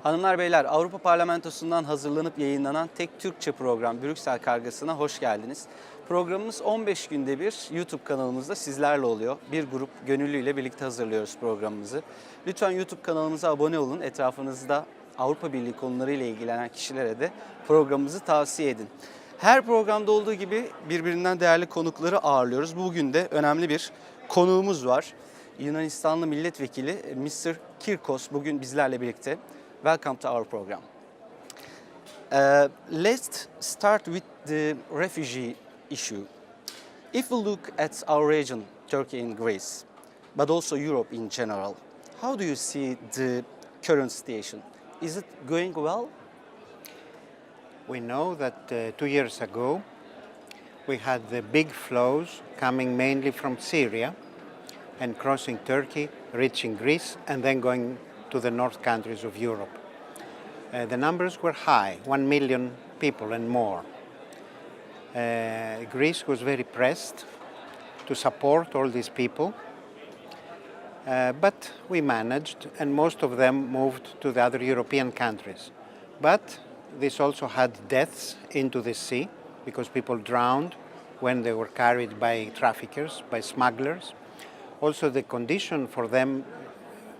Hanımlar beyler, Avrupa Parlamentosu'ndan hazırlanıp yayınlanan tek Türkçe program Brüksel Kargası'na hoş geldiniz. Programımız 15 günde bir YouTube kanalımızda sizlerle oluyor. Bir grup gönüllüyle birlikte hazırlıyoruz programımızı. Lütfen YouTube kanalımıza abone olun. Etrafınızda Avrupa Birliği konularıyla ilgilenen kişilere de programımızı tavsiye edin. Her programda olduğu gibi birbirinden değerli konukları ağırlıyoruz. Bugün de önemli bir konuğumuz var. Yunanistanlı milletvekili Mr. Kyrkos bugün bizlerle birlikte. Welcome to our program. Let's start with the refugee issue. If we look at our region, Turkey and Greece, but also Europe in general, how do you see the current situation? Is it going well? We know that 2 years ago we had the big flows coming mainly from Syria and crossing Turkey, reaching Greece, and then going to the north countries of Europe. The numbers were high, 1 million people and more. Greece was very pressed to support all these people, but we managed, and most of them moved to the other European countries. But this also had deaths into the sea, because people drowned when they were carried by traffickers, by smugglers. Also the condition for them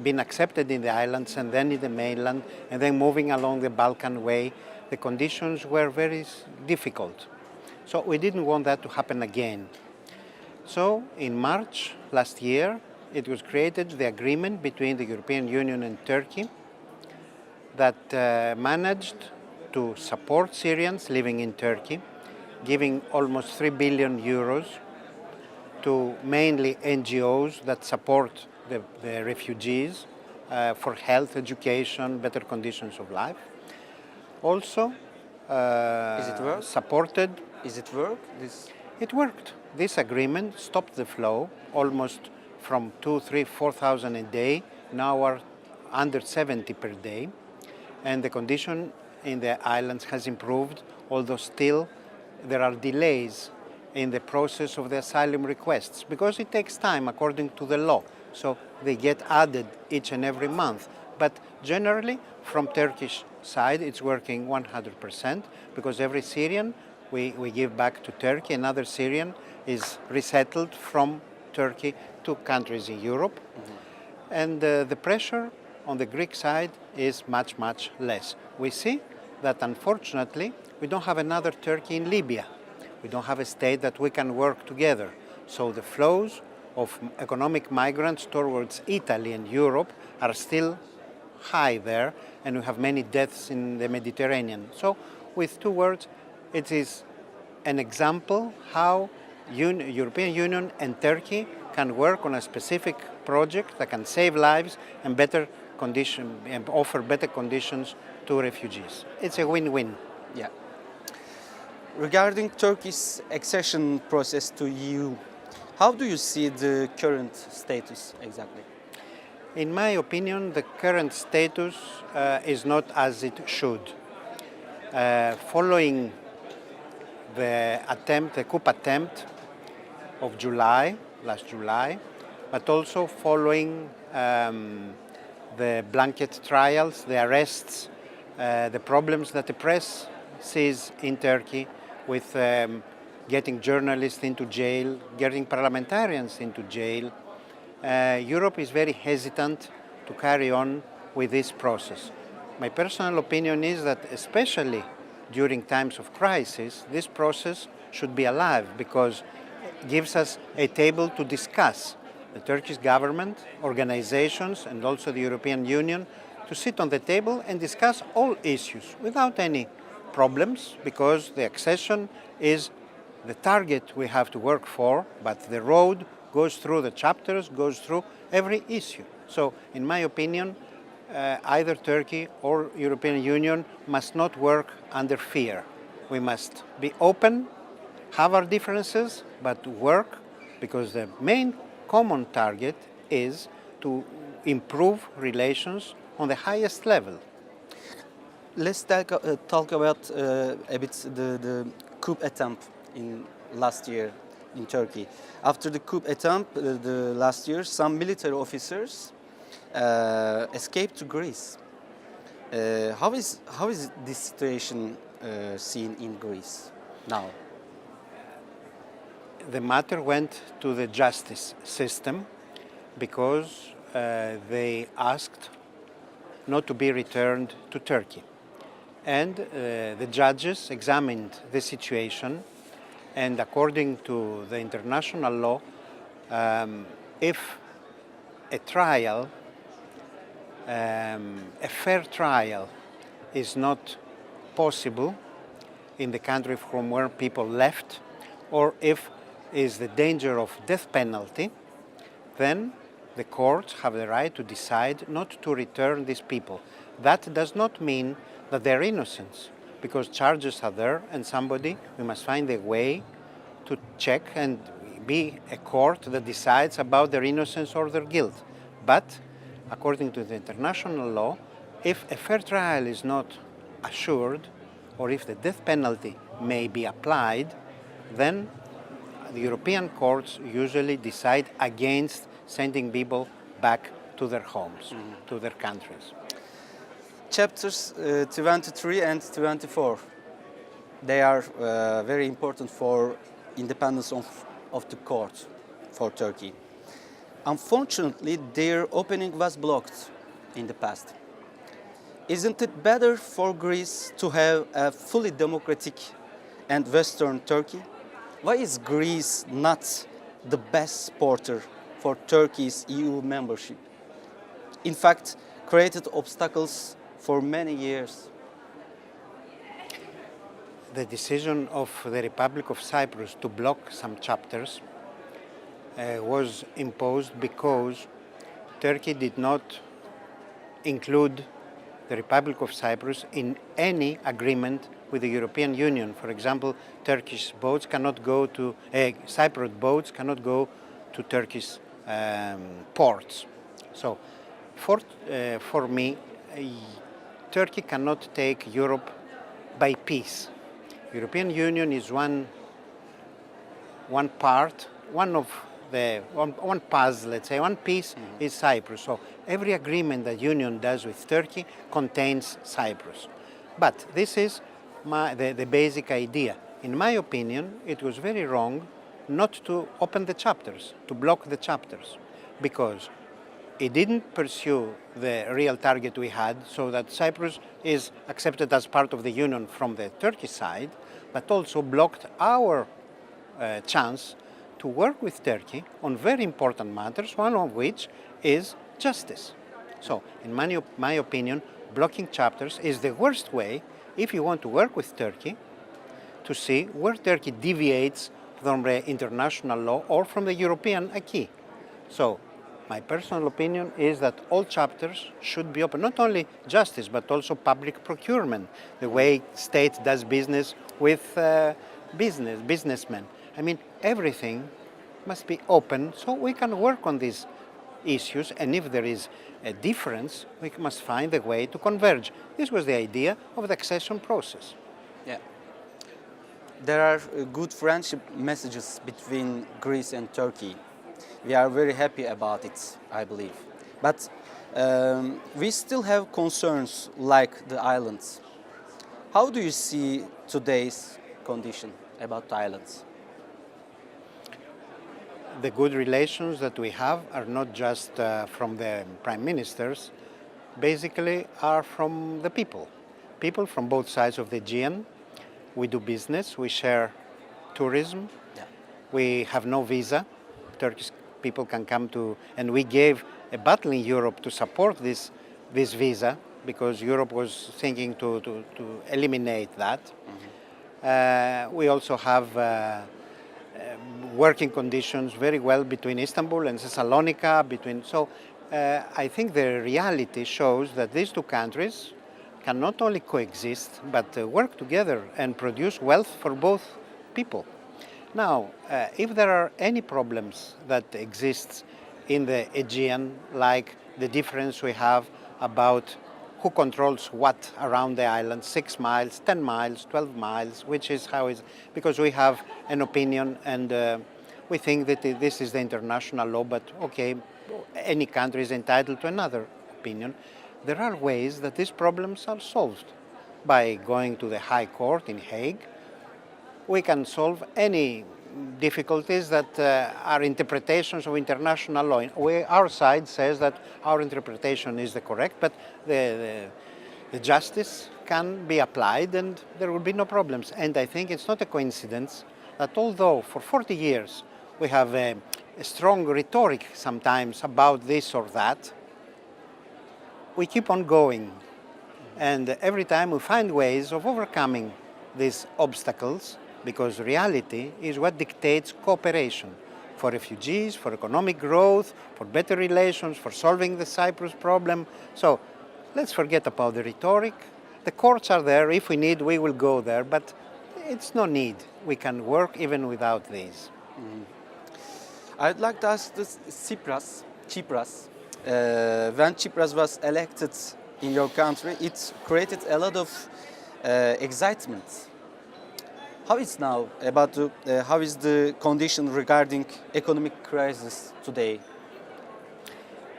being accepted in the islands and then in the mainland and then moving along the Balkan way, the conditions were very difficult. So we didn't want that to happen again. So in March last year, it was created the agreement between the European Union and Turkey that managed to support Syrians living in Turkey, giving almost 3 billion euros to mainly NGOs that support the refugees for health, education, better conditions of life. Also, Is it work? supported. Is it work? It worked. This agreement stopped the flow almost from 2, 3, 4,000 a day. Now are under 70 per day, and the condition in the islands has improved, although still there are delays in the process of the asylum requests because it takes time according to the law. So they get added each and every month. But generally, from Turkish side, it's working 100% because every Syrian we give back to Turkey. Another Syrian is resettled from Turkey to countries in Europe. Mm-hmm. And the pressure on the Greek side is much, much less. We see that unfortunately, we don't have another Turkey in Libya. We don't have a state that we can work together. So the flows of economic migrants towards Italy and Europe are still high there, and we have many deaths in the Mediterranean. So with 2 words, it is an example how European Union and Turkey can work on a specific project that can save lives and and offer better conditions to refugees. It's a win-win. Yeah. Regarding Turkey's accession process to EU, how do you see the current status exactly? In my opinion, the current status is not as it should. Following the coup attempt of last July, but also following the blanket trials, the arrests, the problems that the press sees in Turkey with getting journalists into jail, getting parliamentarians into jail, Europe is very hesitant to carry on with this process. My personal opinion is that especially during times of crisis, this process should be alive because it gives us a table to discuss. The Turkish government, organizations, and also the European Union to sit on the table and discuss all issues without any problems because the accession is the target we have to work for, but the road goes through the chapters, goes through every issue. So, in my opinion, either Turkey or European Union must not work under fear. We must be open, have our differences, but work because the main common target is to improve relations on the highest level. Let's talk about a bit the coup attempt in last year in Turkey. After the coup attempt the last year, some military officers escaped to Greece. How is this situation seen in Greece now? The matter went to the justice system because they asked not to be returned to Turkey. And the judges examined the situation, and according to the international law, if a trial, a fair trial, is not possible in the country from where people left, or if is the danger of death penalty, then the courts have the right to decide not to return these people. That does not mean that they're innocent, because charges are there, and we must find a way to check and be a court that decides about their innocence or their guilt. But according to the international law, if a fair trial is not assured, or if the death penalty may be applied, then the European courts usually decide against sending people back to their homes, to their countries. Chapters 23 and 24, they are very important for independence of the court for Turkey. Unfortunately, their opening was blocked in the past. Isn't it better for Greece to have a fully democratic and Western Turkey? Why is Greece not the best supporter for Turkey's EU membership? In fact, created obstacles for many years. The decision of the Republic of Cyprus to block some chapters was imposed because Turkey did not include the Republic of Cyprus in any agreement with the European Union. For example, Turkish boats cannot go to, Cypriot boats cannot go to Turkish ports. So for me, Turkey cannot take Europe by piece. European Union is one part, one puzzle, let's say, one piece is Cyprus. So every agreement that Union does with Turkey contains Cyprus. But this is the basic idea. In my opinion, it was very wrong not to open the chapters, to block the chapters, because it didn't pursue the real target we had, so that Cyprus is accepted as part of the Union from the Turkish side, but also blocked our chance to work with Turkey on very important matters, one of which is justice. So, in my opinion, blocking chapters is the worst way if you want to work with Turkey to see where Turkey deviates from the international law or from the European acquis. So, my personal opinion is that all chapters should be open, not only justice, but also public procurement, the way state does business with businessmen. I mean, everything must be open so we can work on these issues, and if there is a difference, we must find a way to converge. This was the idea of the accession process. Yeah. There are good friendship messages between Greece and Turkey. We are very happy about it, I believe. But we still have concerns like the islands. How do you see today's condition about the islands? The good relations that we have are not just from the prime ministers, basically are from the people. People from both sides of the Aegean. We do business, we share tourism, we have no visa. Turkish people can come to, and we gave a battle in Europe to support this visa, because Europe was thinking to eliminate that. We also have working conditions very well between Istanbul and Thessalonica. So I think the reality shows that these two countries can not only coexist, but work together and produce wealth for both people. Now, if there are any problems that exist in the Aegean, like the difference we have about who controls what around the island, 6 miles, 10 miles, 12 miles, which is how it's, because we have an opinion and we think that this is the international law, but okay, any country is entitled to another opinion. there are ways that these problems are solved. By going to the High Court in Hague, we can solve any difficulties that are interpretations of international law. Our side says that our interpretation is the correct, but the justice can be applied and there will be no problems. And I think it's not a coincidence that although for 40 years we have a strong rhetoric sometimes about this or that, we keep on going. And every time we find ways of overcoming these obstacles, because reality is what dictates cooperation for refugees, for economic growth, for better relations, for solving the Cyprus problem. So let's forget about the rhetoric. The courts are there. If we need, we will go there, but it's no need. We can work even without these. I'd like to ask this Tsipras. When Tsipras was elected in your country, it created a lot of excitement. How is now about how is the condition regarding economic crisis today?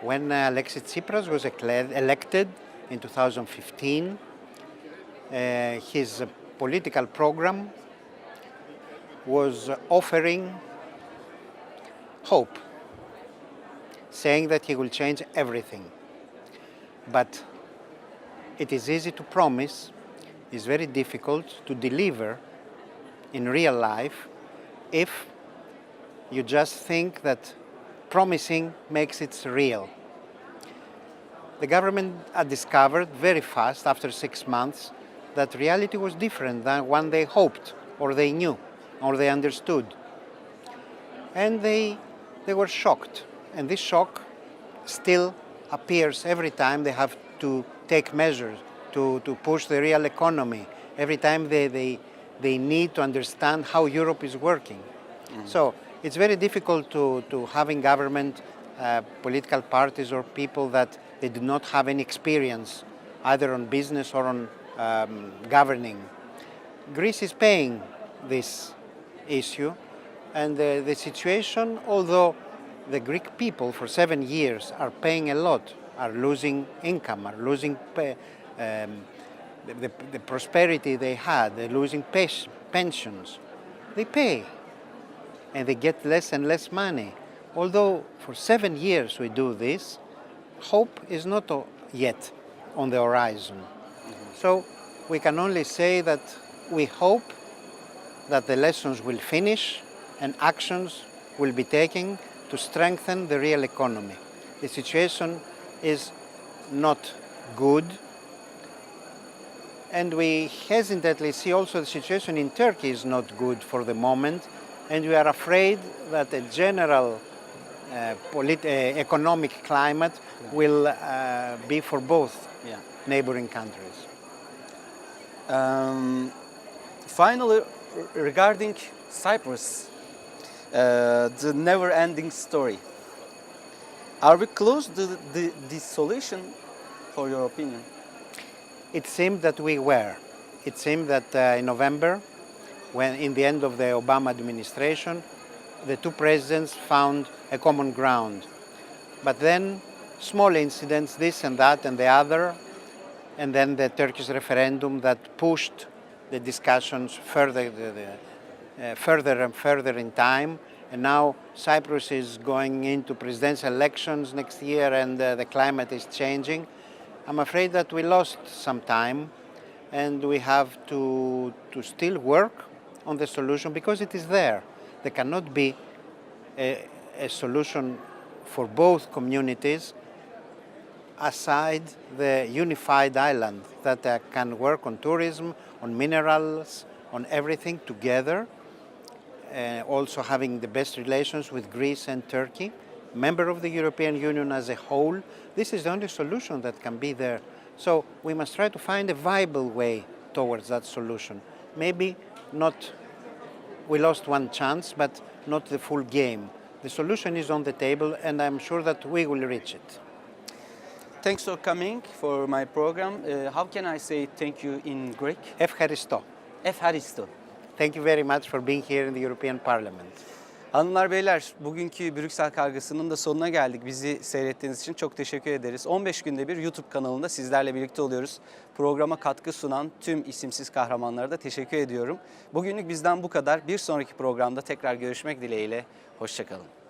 When Alexis Tsipras was elected in 2015, his political program was offering hope, saying that he will change everything. But it is easy to promise, it's very difficult to deliver in real life if you just think that promising makes it real. The government had discovered very fast, after 6 months, that reality was different than one they hoped, or they knew, or they understood. And they were shocked. And this shock still appears every time they have to take measures to push the real economy, every time they need to understand how Europe is working. So it's very difficult to have in government political parties or people that they do not have any experience either on business or on governing. Greece is paying this issue, and the situation, although the Greek people for 7 years are paying a lot, are losing income, are losing the prosperity they had, they're losing pensions. They pay, and they get less and less money. Although for 7 years we do this, hope is not yet on the horizon. So we can only say that we hope that the lessons will finish and actions will be taken to strengthen the real economy. The situation is not good, and we hesitantly see also the situation in Turkey is not good for the moment, and we are afraid that a general economic climate will be for both neighboring countries. Finally, regarding Cyprus, the never-ending story. Are we close to the solution, for your opinion? It seemed that we were. It seemed that in November, when in the end of the Obama administration, the two presidents found a common ground. But then small incidents, this and that and the other, and then the Turkish referendum that pushed the discussions further and further in time. And now Cyprus is going into presidential elections next year, and the climate is changing. I'm afraid that we lost some time, and we have to still work on the solution because it is there. There cannot be a solution for both communities aside the unified island that can work on tourism, on minerals, on everything together, also having the best relations with Greece and Turkey, member of the European Union as a whole. This is the only solution that can be there. So we must try to find a viable way towards that solution. Maybe not, we lost one chance, but not the full game. The solution is on the table, and I'm sure that we will reach it. Thanks for coming for my program. How can I say thank you in Greek? Ευχαριστώ. Efharisto. Thank you very much for being here in the European Parliament. Hanımlar beyler, bugünkü Brüksel Kargası'nın da sonuna geldik. Bizi seyrettiğiniz için çok teşekkür ederiz. 15 günde bir YouTube kanalında sizlerle birlikte oluyoruz. Programa katkı sunan tüm isimsiz kahramanlara da teşekkür ediyorum. Bugünlük bizden bu kadar. Bir sonraki programda tekrar görüşmek dileğiyle. Hoşça kalın.